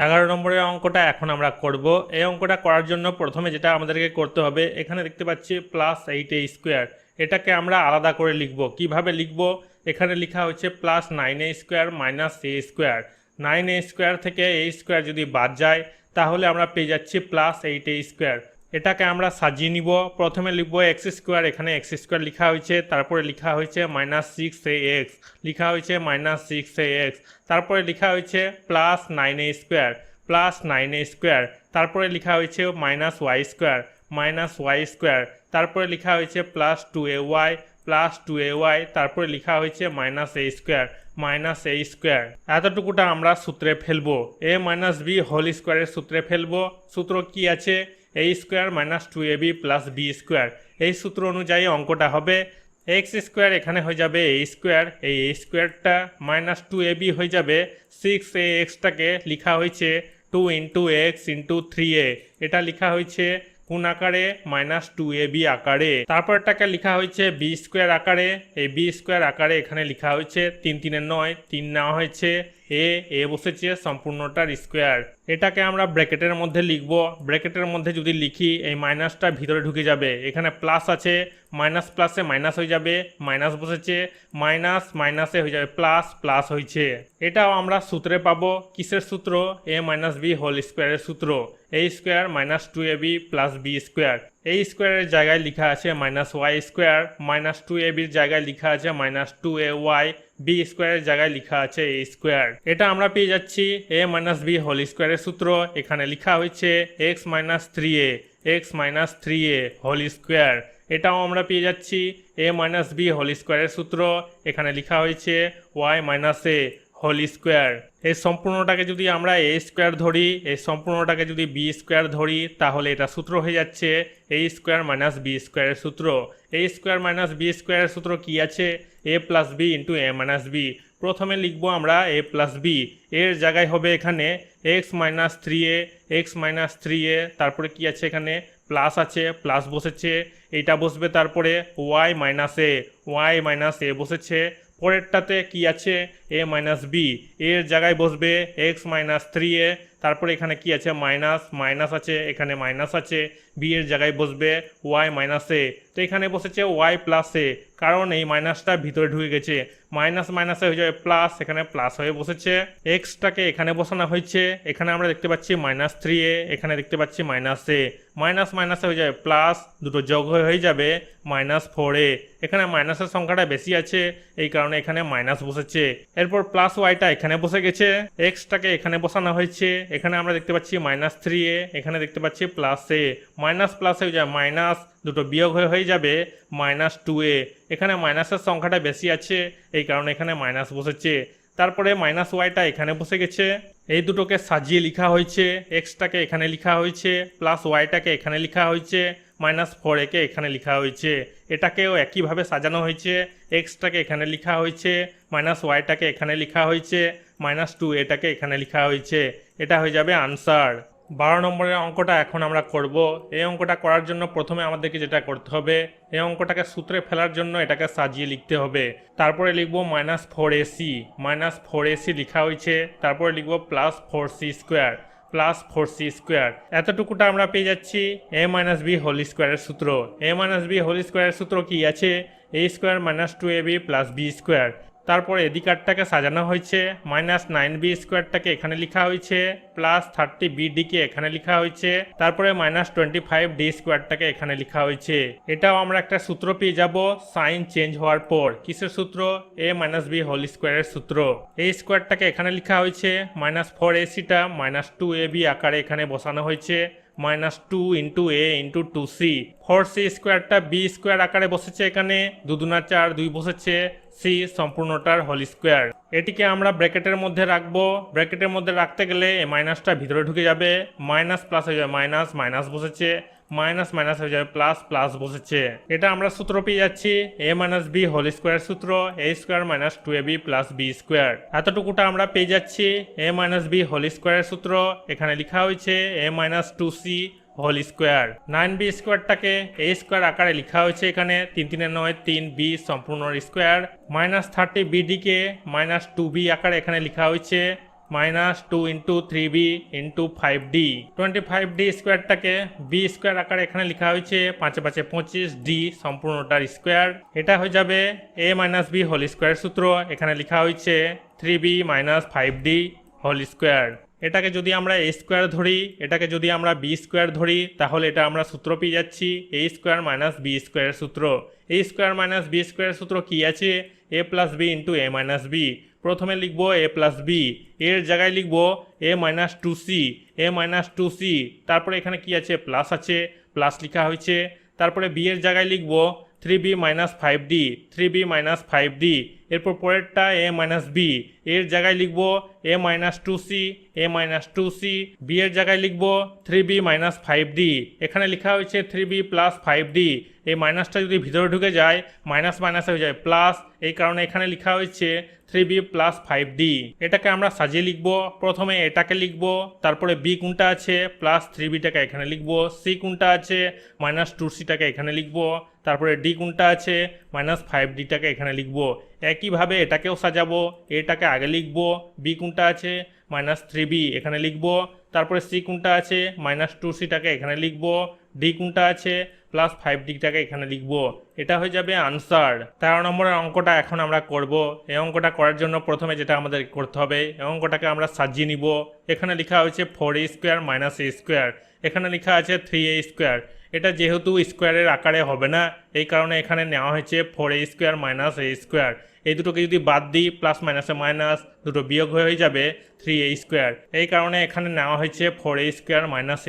11 নম্বরের অঙ্কটা এখন আমরা করব। এই অঙ্কটা করার জন্য প্রথমে যেটা আমাদেরকে করতে হবে, এখানে দেখতে পাচ্ছি +8a²। এটাকে আমরা আলাদা করে লিখব। কিভাবে লিখব? এখানে লেখা হচ্ছে +9a² -a²। 9a² থেকে a² যদি বাদ যায় তাহলে আমরা পেয়ে যাচ্ছি +8a²। এটাকে আমরা সাজিয়ে নিব। প্রথমে লিখব x², এখানে x² লেখা হয়েছে, তারপরে লেখা হয়েছে -6ax, লেখা হয়েছে -6ax, তারপরে লেখা হয়েছে +9a², +9a², তারপরে লেখা হয়েছে -y², তারপরে লেখা হয়েছে +2ay, +2ay, তারপরে লেখা হয়েছে -a², এতটুকুটা আমরা সূত্রে ফেলবো। a - b হোল স্কোয়ারের সূত্রে ফেলবো। সূত্র কি আছে? a² - 2ab + b²। এই সূত্র অনুযায়ী অঙ্কটা হবে x² এখানে হয়ে যাবে a², এই a²টা -2ab হয়ে যাবে 6ax টাকে লেখা হয়েছে 2 × x × 3a, এটা লেখা হয়েছে কোন আকারে? -2ab আকারে। তারপরটাকে লেখা হয়েছে b² আকারে। এই b² আকারে এখানে লেখা হয়েছে 3 × 3 = 9, 3 নেওয়া হয়েছে, এ বসেছে সম্পূর্ণটার স্কোয়ার। এটাকে আমরা ব্র্যাকেটের মধ্যে লিখব। ব্র্যাকেটের মধ্যে যদি লিখি এই মাইনাসটা ভিতরে ঢুকে যাবে, এখানে প্লাস আছে, মাইনাস প্লাসে মাইনাস হয়ে যাবে, মাইনাস বসেছে, মাইনাস মাইনাসে হয়ে যাবে প্লাস, প্লাস হয়েছে। এটাও আমরা সূত্রে পাবো। কিসের সূত্র? a - b হোল স্কোয়ারের সূত্র। a² - 2ab + b²। এই স্কোয়ারের জায়গায় লেখা আছে -y², -2ab এর জায়গায় লেখা আছে -2ay, b² এর জায়গায় লেখা আছে a²। এটা আমরা পেয়ে যাচ্ছি a - b হোল স্কোয়ারের সূত্র। এখানে লেখা হয়েছে x - 3a, x - 3a whole square. এটাও আমরা পেয়ে যাচ্ছি a - b হোল স্কোয়ারের সূত্র। এখানে লেখা হয়েছে y - a হোল স্কোয়ার। এই সম্পূর্ণটাকে যদি আমরা a² ধরি, এই সম্পূর্ণটাকে যদি b² ধরি, তাহলে এটা সূত্র হয়ে যাচ্ছে a² - b² এর সূত্র। a² - b² এর সূত্র কি আছে? a + b × a - b। প্রথমে লিখবো আমরা a + b, এর জায়গায় হবে এখানে x - 3a, x - 3a, তারপরে কি আছে এখানে প্লাস আছে, প্লাস বসেছে, এইটা বসবে, তারপরে y - a বসেছে। পরেরটাতে কি আছে? a - b, এর জায়গায় বসবে x - 3a, তারপরে এখানে কি আছে? মাইনাস আছে, এখানে মাইনাস আছে, b এর জায়গায় বসবে y - a। তো এখানে বসেছে y + a, কারণ এই মাইনাসটা ভিতরে ঢুকে গেছে, মাইনাস মাইনাসে হয়ে যাবে প্লাস, এখানে প্লাস হয়ে বসেছে। এক্সটাকে এখানে বসানো হয়েছে, এখানে আমরা দেখতে পাচ্ছি -3a, এখানে দেখতে পাচ্ছি -a, মাইনাস মাইনাসে হয়ে যাবে প্লাস, দুটো যোগ হয়ে যাবে -4a। এখানে মাইনাসের সংখ্যাটা বেশি আছে, এই কারণে এখানে মাইনাস বসেছে। এরপর প্লাস ওয়াইটা এখানে বসে গেছে, এক্সটাকে এখানে বসানো হয়েছে, এখানে আমরা দেখতে পাচ্ছি -3a, এখানে দেখতে পাচ্ছি +a, মাইনাস প্লাস হয়ে যাবে মাইনাস, দুটো বিয়োগ হয়ে যাবে -2a। এখানে মাইনাসের সংখ্যাটা বেশি আছে, এই কারণে এখানে মাইনাস বসেছে। তারপরে ওয়াইটা এখানে বসে গেছে, এই দুটোকে সাজিয়ে লেখা হয়েছে, এক্সটাকে এখানে লেখা হয়েছে, প্লাস ওয়াইটাকে এখানে লেখা হয়েছে, -4a এখানে লেখা হয়েছে। এটাকেও একইভাবে সাজানো হয়েছে, এক্সটাকে এখানে লেখা হয়েছে, ওয়াইটাকে এখানে লেখা হয়েছে, -2aটাকে এখানে লেখা হয়েছে। এটা হয়ে যাবে আনসার। 12 নম্বরের অঙ্কটা এখন আমরা করব। এই অঙ্কটা করার জন্য প্রথমে আমাদেরকে যেটা করতে হবে, এই অঙ্কটাকে সূত্রে ফেলার জন্য এটাকে সাজিয়ে লিখতে হবে। তারপরে লিখব -4ac লেখা হয়েছে, তারপরে লিখব +4c², এতটুকুটা আমরা পেয়ে যাচ্ছি a - b হোল স্কোয়ারের সূত্র। a - b হোল স্কোয়ারের সূত্র কি আছে? a² - 2ab + b²। তারপর এদিকারটাকে সাজানো হয়েছে, -9b² এখানে লেখা হয়েছে, +30bd এখানে লেখা হয়েছে, তারপরে -25d² এখানে লেখা হয়েছে। এটাও আমরা একটা সূত্র পেয়ে যাব সাইন চেঞ্জ হওয়ার পর। কিসের সূত্র? a - b হোল স্কোয়ারের সূত্র। এই স্কোয়ারটাকে এখানে লেখা হয়েছে, -4ac-টা -2ab আকারে এখানে বসানো হয়েছে, -2 × a × 2c। 4c²টা b² আকারে বসেছে, এখানে 2 × 4, 2 বসেছে, c সম্পূর্ণটার হোল স্কোয়ার। এটিকে আমরা ব্র্যাকেটের মধ্যে রাখবো। ব্র্যাকেটের মধ্যে রাখতে গেলে এই মাইনাসটা ভিতরে ঢুকে যাবে, মাইনাস প্লাস হয়ে যাবে মাইনাস বসেছে, মাইনাস হয়ে যাবে প্লাস বসেছে। এটা আমরা সূত্র পেয়ে যাচ্ছি a - b হোল স্কোয়ার সূত্র, a² - 2ab + b²। এতটুকুটা আমরা পেয়ে যাচ্ছি a - b হোল স্কোয়ারের সূত্র। এখানে লেখা হয়েছে a - 2c whole square. 9b²টাকে a² আকারে লেখা হয়েছে, এখানে 3 × 3 = 9, 3b সম্পূর্ণ স্কোয়ার। -30bd কে -2b আকারে এখানে লেখা হয়েছে, minus 2 × 3b × 5d। 25d স্কোয়ারটাকে B square আকারে এখানে লেখা হয়েছে 5 × 5 = 25 ডি সম্পূর্ণটার স্কোয়ার। এটা হয়ে যাবে a - b হোল স্কোয়ার সূত্র, এখানে লেখা হয়েছে 3b - 5d হোল স্কোয়ার। এটাকে যদি আমরা a স্কোয়ার ধরি, এটাকে যদি আমরা b স্কোয়ার ধরি, তাহলে এটা আমরা সূত্র পেয়ে যাচ্ছি a স্কোয়ার - b স্কোয়ার সূত্র। a স্কোয়ার - b স্কোয়ার সূত্র কি আছে? a + b × a - b। প্রথমে লিখব a + b, এর জায়গায় লিখব a - 2c, a - 2c, তারপরে এখানে কি আছে? প্লাস আছে, প্লাস লেখা হয়েছে। তারপরে b এর জায়গায় লিখব 3b - 5d, 3b - 5d। এরপর পরেরটা a - b, এর জায়গায় লিখব a - 2c, a - 2c, b এর জায়গায় লিখব 3b - 5d। এখানে লেখা হয়েছে 3b + 5d, এই মাইনাসটা যদি ভিতরে ঢুকে যায় মাইনাস মাইনাস হয়ে যায় প্লাস, এই কারণে এখানে লেখা হয়েছে 3b + 5d। এটাকে আমরা সাজিয়ে লিখব। প্রথমে এটাকে লিখব, তারপরে b কোনটা আছে প্লাস 3bটাকে এখানে লিখব, c কোনটা আছে -2cটাকে এখানে লিখব, তারপরে d কোনটা আছে -5dটাকে এখানে লিখব। একইভাবে এটাকেও সাজাবো, এটাকে আগে লিখব, b কোনটা আছে -3b এখানে লিখব, তারপরে c কোনটা আছে -2cটাকে এখানে লিখব, d কোনটা আছে +5dটাকে এখানে লিখব। এটা হয়ে যাবে আনসার। 13 নম্বরের অঙ্কটা এখন আমরা করব। এই অঙ্কটা করার জন্য প্রথমে যেটা আমাদের করতে হবে, এই অঙ্কটাকে আমরা সাজিয়ে নিব। এখানে লেখা হয়েছে 4a² - a², এখানে লেখা আছে 3a²। এটা যেহেতু স্কোয়ারের আকারে হবে না, এই কারণে এখানে নেওয়া হয়েছে 4a² - a²। এই দুটোকে যদি বাদ দিই প্লাস মাইনাসে মাইনাস, দুটো বিয়োগ হয়ে যাবে 3a²। এই কারণে এখানে নেওয়া হয়েছে 4a² -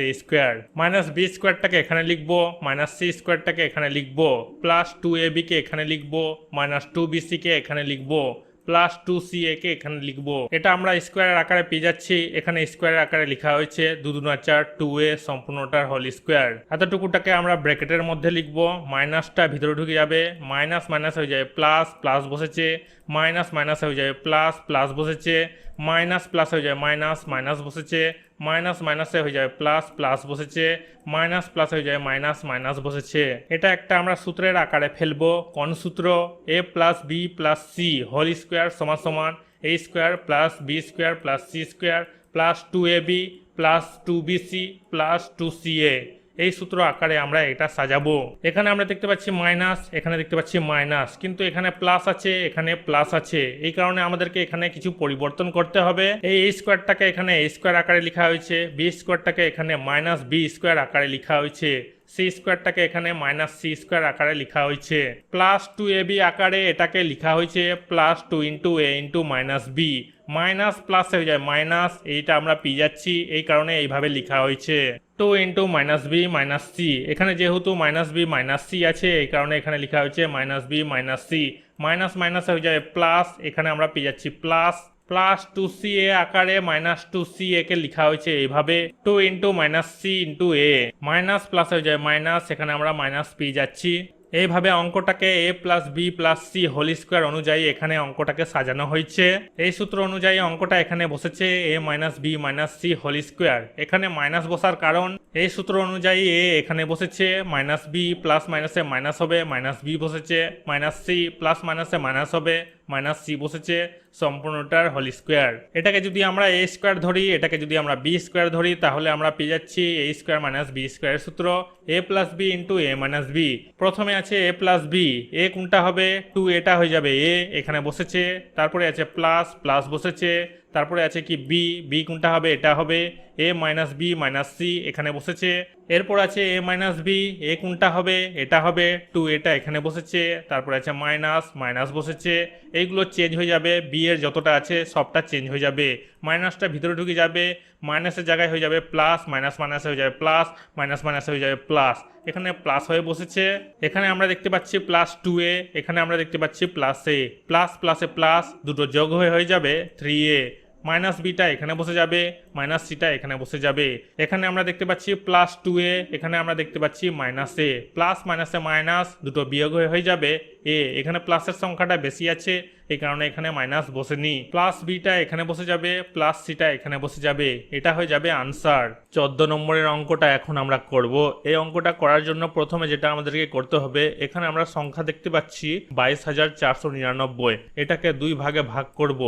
a²। -b স্কোয়ারটাকে এখানে লিখব, -c স্কোয়ারটাকে এখানে লিখব, প্লাস 2ab কে এখানে লিখব, -2bc কে এখানে লিখব, প্লাস 2ca কে এখানে লিখব। এটা আমরা স্কোয়ারের আকারে পেয়ে যাচ্ছি। এখানে স্কোয়ারের আকারে লেখা হয়েছে 2 × 4 = 2a সম্পূর্ণটার হোল স্কোয়ার। এতটুকুটাকে আমরা ব্র্যাকেটের মধ্যে লিখব, মাইনাসটা ভিতরে ঢুকে যাবে, মাইনাস মাইনাস হয়ে যাবে প্লাস, প্লাস বসেছে, মাইনাস মাইনাস হয়ে যাবে প্লাস, প্লাস বসেছে, মাইনাস প্লাস হয়ে যাবে মাইনাস, মাইনাস বসেছে, মাইনাস মাইনাসে হয়ে যাবে প্লাস, প্লাস বসেছে, মাইনাস প্লাস হয়ে যাবে মাইনাস, মাইনাস বসেছে। এটা একটা আমরা সূত্রের আকারে ফেলবো। কোন সূত্র? a + b + c whole square সমান a² + b² + c² + 2ab + 2bc + 2ca। এই সূত্র আকারে আমরা এটা সাজাবো। এখানে আমরা দেখতে পাচ্ছি মাইনাস, এখানে দেখতে পাচ্ছি মাইনাস, কিন্তু এখানে প্লাস আছে, এখানে প্লাস আছে। এই কারণে আমাদেরকে এখানে কিছু পরিবর্তন করতে হবে। এই a² এখানে a² আকারে লেখা হয়েছে, b² এখানে -b² আকারে লেখা হয়েছে, c² এখানে -c² আকারে লেখা হয়েছে, প্লাস 2ab আকারে এটাকে লেখা হয়েছে plus 2 × a - b। Minus plus হয়ে যায় মাইনাস, এইটা আমরা পেয়ে যাচ্ছি, এই কারণে এইভাবে লেখা হয়েছে 2 × -b - c। এখানে যেহেতু -b - c আছে, এই কারণে এখানে লেখা হয়েছে -b - c। মাইনাস মাইনাস হয়ে যায় প্লাস, এখানে আমরা পেয়ে যাচ্ছি প্লাস, প্লাস 2ca আকারে -2ca কে লেখা হয়েছে এইভাবে 2 × -c × a। মাইনাস প্লাস হয়ে যায় মাইনাস, এখানে আমরা মাইনাস পেয়ে যাচ্ছি। এইভাবে অঙ্কটাকে a + b + c whole square অনুযায়ী এখানে অঙ্কটাকে সাজানো হয়েছে। এই সূত্র অনুযায়ী অঙ্কটা এখানে বসেছে a - b - c whole square. এখানে মাইনাস বসার কারণ, এই সূত্র অনুযায়ী a এখানে বসেছে, -b প্লাস মাইনাসে মাইনাস হবে, -b বসেছে, -c প্লাস মাইনাসে মাইনাস হবে, -c বসেছে সম্পূর্ণটার হোল স্কোয়ার। এটাকে যদি আমরা a² ধরি, এটাকে যদি আমরা b² ধরি, তাহলে আমরা পেয়ে যাচ্ছি a² - b² সূত্র a + b × a - b। প্রথমে আছে a + b, a কোনটা হবে 2, এটা হয়ে যাবে a এখানে বসেছে, তারপরে আছে প্লাস, প্লাস বসেছে, তারপরে আছে কি b কোনটা হবে এটা হবে a - b - c এখানে বসেছে, এরপর আছে a - b, a কোনটা হবে এটা হবে 2, এটা এখানে বসেছে, তারপরে আছে মাইনাস, মাইনাস বসেছে, এইগুলো চেঞ্জ হয়ে যাবে, b এর যতটা আছে সবটা চেঞ্জ হয়ে যাবে, মাইনাসটা ভিতরে ঢুকে যাবে, মাইনাসের জায়গায় হয়ে যাবে প্লাস, মাইনাস মাইনাস হয়ে যাবে প্লাস, মাইনাস মাইনাস হয়ে যাবে প্লাস, এখানে প্লাস হয়ে বসেছে। এখানে আমরা দেখতে পাচ্ছি +2a, এখানে আমরা দেখতে পাচ্ছি +a, প্লাস প্লাসে প্লাস, দুটো যোগ হয়ে যাবে 3a। -bটা এখানে বসে যাবে, -cটা এখানে বসে যাবে। এখানে আমরা দেখতে পাচ্ছি +2a, এখানে আমরা দেখতে পাচ্ছি -a, প্লাস মাইনাসে মাইনাস, দুটো বিয়োগ হয়ে যাবে a। এখানে প্লাসের সংখ্যাটা বেশি আছে, এই কারণে এখানে মাইনাস বসেনি। প্লাস বিটা এখানে বসে যাবে, প্লাস সিটা এখানে বসে যাবে, এটা হয়ে যাবে আনসার। 14 নম্বরের অঙ্কটা এখন আমরা করব। এই অঙ্কটা করার জন্য প্রথমে যেটা আমাদেরকে করতে হবে, এখানে আমরা সংখ্যা দেখতে পাচ্ছি 22,499। এটাকে দুই ভাগে ভাগ করব।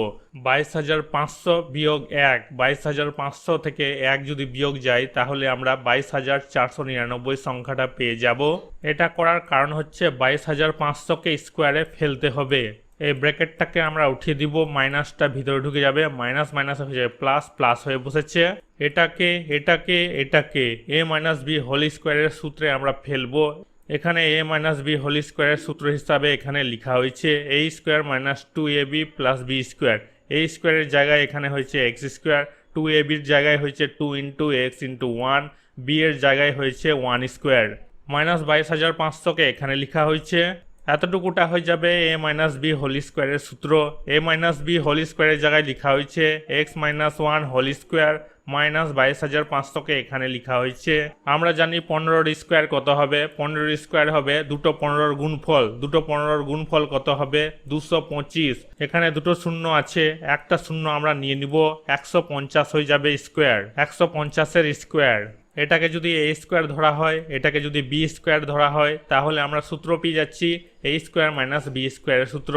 22,500 বিয়োগ 1, 22,500 থেকে 1 যদি বিয়োগ যায় তাহলে আমরা 22,499 সংখ্যাটা পেয়ে যাব। এটা করার কারণ হচ্ছে 22,500কে স্কোয়ারে ফেলতে হবে। এই ব্র্যাকেটটাকে আমরা উঠিয়ে দিব, মাইনাসটা ভিতরে ঢুকে যাবে, মাইনাস মাইনাস হয়ে যাবে প্লাস, প্লাস হয়ে বসেছে। এটাকে এটাকে এটাকে a মাইনাস বি হোল স্কোয়ারের সূত্রে আমরা ফেলবো। এখানে a মাইনাস বি হোল স্কোয়ারের সূত্র হিসাবে এখানে লেখা হয়েছে a square minus 2ab plus B square. a স্কোয়ারের জায়গায় এখানে হয়েছে এক্স স্কোয়ার, 2ab-র জায়গায় হয়েছে 2 ইন্টু এক্স ইন্টু 1, b এর জায়গায় হয়েছে 1 স্কোয়ার। মাইনাস 22,500কে এখানে লেখা হয়েছে। এতটুকুটা হয়ে যাবে a মাইনাস বি হোল স্কোয়ারের সূত্র। a মাইনাস বি হোল স্কোয়ারের জায়গায় লেখা হয়েছে x minus 1 whole square minus 22,500কে এখানে লেখা হয়েছে। আমরা জানি 15-র স্কোয়ার কত হবে, 15-র স্কোয়ার হবে দুটো 15-র গুণফল, দুটো 15-র গুণফল কত হবে 225। এখানে দুটো শূন্য আছে, একটা শূন্য আমরা নিয়ে নিব, 150 হয়ে যাবে স্কোয়ার, 150-এর স্কোয়ার। এটাকে যদি a স্কোয়ার ধরা হয়, এটাকে যদি b স্কোয়ার ধরা হয়, তাহলে আমরা সূত্র পেয়ে যাচ্ছি a স্কোয়ার মাইনাস বি স্কোয়ারের সূত্র।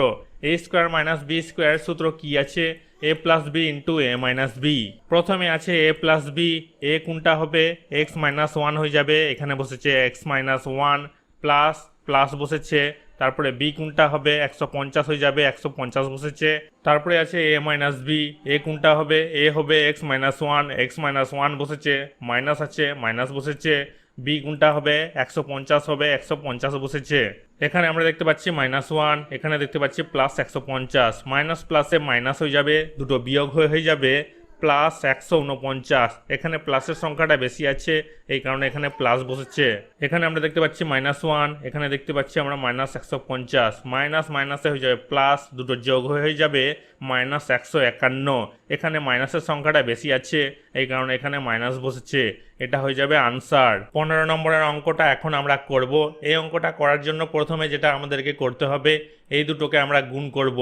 a স্কোয়ার মাইনাস বি স্কোয়ারের সূত্র কি আছে, a plus B into a minus B. প্রথমে আছে a প্লাস বি, a কোনটা হবে x মাইনাস 1 হয়ে যাবে, এখানে বসেছে x মাইনাস 1 প্লাস প্লাস বসেছে। তারপরে বি কোনটা হবে 150 হয়ে যাবে, 150 বসেছে। তারপরে আছে a মাইনাস বি, a কোনটা হবে a হবে x মাইনাস 1, x মাইনাস 1 বসেছে, মাইনাস আছে মাইনাস বসেছে। বি কোনটা হবে 150 হবে, 150 বসেছে। এখানে আমরা দেখতে পাচ্ছি -1, এখানে দেখতে পাচ্ছি প্লাস 150। মাইনাস প্লাসে মাইনাস হয়ে যাবে, দুটো বিয়োগ হয়ে যাবে প্লাস 149। এখানে প্লাসের সংখ্যাটা বেশি আছে, এই কারণে এখানে প্লাস বসেছে। এখানে আমরা দেখতে পাচ্ছি -1, এখানে দেখতে পাচ্ছি আমরা -150। মাইনাস মাইনাসে হয়ে যাবে প্লাস, দুটো যোগ হয়ে যাবে -151। এখানে মাইনাসের সংখ্যাটা বেশি আছে, এই কারণে এখানে মাইনাস বসেছে। এটা হয়ে যাবে আনসার। 15 নম্বরের অঙ্কটা এখন আমরা করব। এই অঙ্কটা করার জন্য প্রথমে যেটা আমাদেরকে করতে হবে, এই দুটোকে আমরা গুণ করব।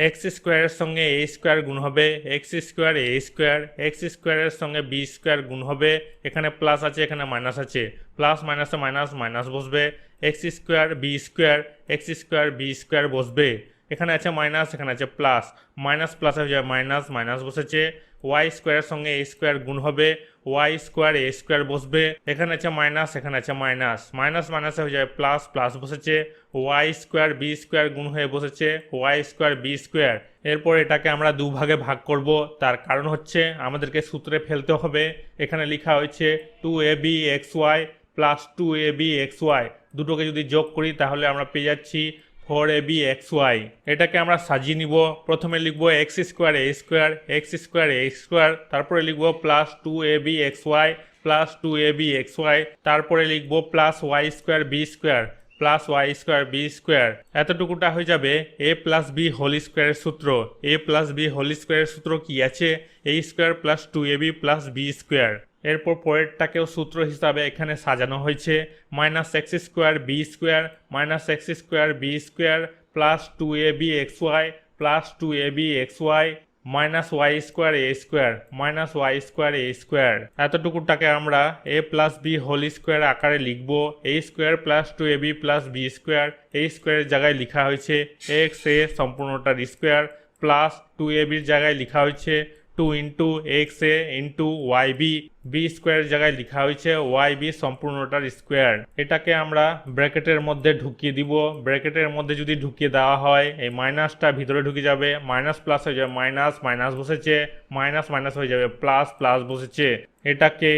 এক্স স্কোয়ারের সঙ্গে a স্কোয়ার গুণ হবে, x square a square, x স্কোয়ারের সঙ্গে b স্কোয়ার গুণ হবে। এখানে প্লাস আছে, এখানে মাইনাস আছে, প্লাস মাইনাসে মাইনাস মাইনাস বসবে। X square B square, x square B square বসবে। এখানে আছে মাইনাস, এখানে আছে প্লাস, মাইনাস প্লাস হয়ে যাবে মাইনাস মাইনাস বসেছে। ওয়াই স্কোয়ারের সঙ্গে a স্কোয়ার গুণ হবে, ওয়াই স্কোয়ার a স্কোয়ার বসবে। এখানে আছে মাইনাস, এখানে আছে মাইনাস, মাইনাস মাইনাসে হয়ে যাবে প্লাস, প্লাস বসেছে। ওয়াই স্কোয়ার বি স্কোয়ার গুণ হয়ে বসেছে ওয়াই স্কোয়ার বি স্কোয়ার। এরপর এটাকে আমরা দুভাগে ভাগ করব। তার কারণ হচ্ছে আমাদেরকে সূত্রে ফেলতে হবে। এখানে লেখা হয়েছে 2abxy প্লাস 2abxy, দুটোকে যদি যোগ করি তাহলে আমরা পেয়ে যাচ্ছি 4abxy। এটাকে আমরা সাজিয়ে নিব। প্রথমে লিখব x square a square, x square a square, তারপরে লিখব প্লাস 2abxy প্লাস 2abxy, তারপরে লিখব plus y square B square plus y square B square. এতটুকুটা হয়ে যাবে a প্লাস বি হোল স্কোয়ারের সূত্র। a প্লাস বি হোল স্কোয়ারের সূত্র কি আছে, a square plus 2ab plus B square. এরপর পরেরটাকেও সূত্র হিসাবে এখানে সাজানো হয়েছে minus x square B square minus x square B square plus 2abxy plus 2abxy minus y square a square minus y square a square. এতটুকুটাকে আমরা a plus b whole square আকারে লিখব। a square plus 2ab plus B square, a স্কোয়ারের জায়গায় লেখা হয়েছে x a সম্পূর্ণটার square প্লাস 2ab-র জায়গায় লেখা হয়েছে 2 ইন্টু এক্স এ ইন্টু ওয়াই বি, বি স্কোয়ারের জায়গায় লেখা হয়েছে ওয়াই বি সম্পূর্ণটার স্কোয়ার। এটাকে আমরা ব্র্যাকেটের মধ্যে ঢুকিয়ে দিব। ব্র্যাকেটের মধ্যে যদি ঢুকিয়ে দেওয়া হয়, এই মাইনাসটা ভিতরে ঢুকে যাবে, মাইনাস প্লাস হয়ে যাবে মাইনাস মাইনাস বসেছে, মাইনাস মাইনাস হয়ে যাবে প্লাস প্লাস বসেছে। এটাকে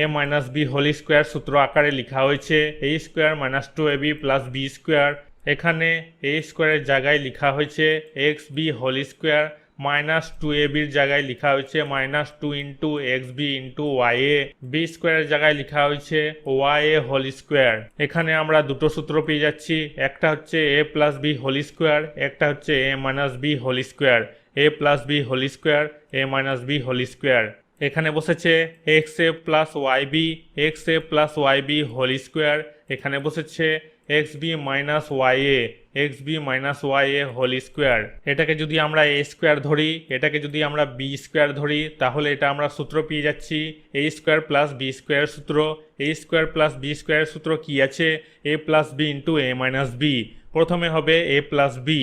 a minus b whole square সূত্র আকারে লেখা হয়েছে a square minus 2ab plus B square. এখানে a স্কোয়ারের জায়গায় লেখা হয়েছে x b whole square minus 2ab-র জায়গায় লেখা হয়েছে minus 2 into x b into y a, b স্কোয়ারের জায়গায় লেখা হয়েছে ওয়াই এ হোল স্কোয়ার। এখানে আমরা দুটো সূত্র পেয়ে যাচ্ছি, একটা হচ্ছে a plus b whole square, একটা হচ্ছে a minus b whole square. a plus b whole square, a minus b whole square. এখানে বসেছে x a plus y b, x a plus y b whole square. এখানে বসেছে x b minus y a, x b minus y a whole square. এটাকে যদি আমরা এ square ধরি, এটাকে যদি আমরা বি স্কোয়ার ধরি, তাহলে এটা আমরা সূত্র পেয়ে যাচ্ছি এ স্কোয়ার প্লাস বি স্কোয়ার সূত্র। এ স্কোয়ার প্লাস বি স্কোয়ার সূত্র কি আছে? এ প্লাস বি ইন্টু এ মাইনাস বি। প্রথমে হবে এ plus B,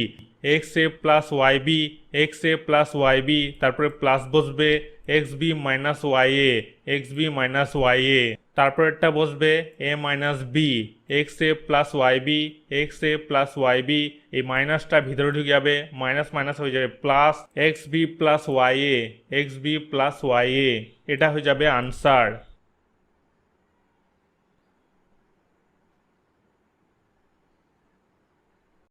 x a plus y b, x a plus y B, তারপরে প্লাস বসবে x b minus y a, x b minus y এ, তারপরেরটা বসবে এ minus B, x a plus y b, x a plus y B, এই মাইনাসটা ভিতরে ঢুকে যাবে, minus minus হয়ে যাবে plus x b plus y a, x b plus y a. এটা হয়ে যাবে আনসার।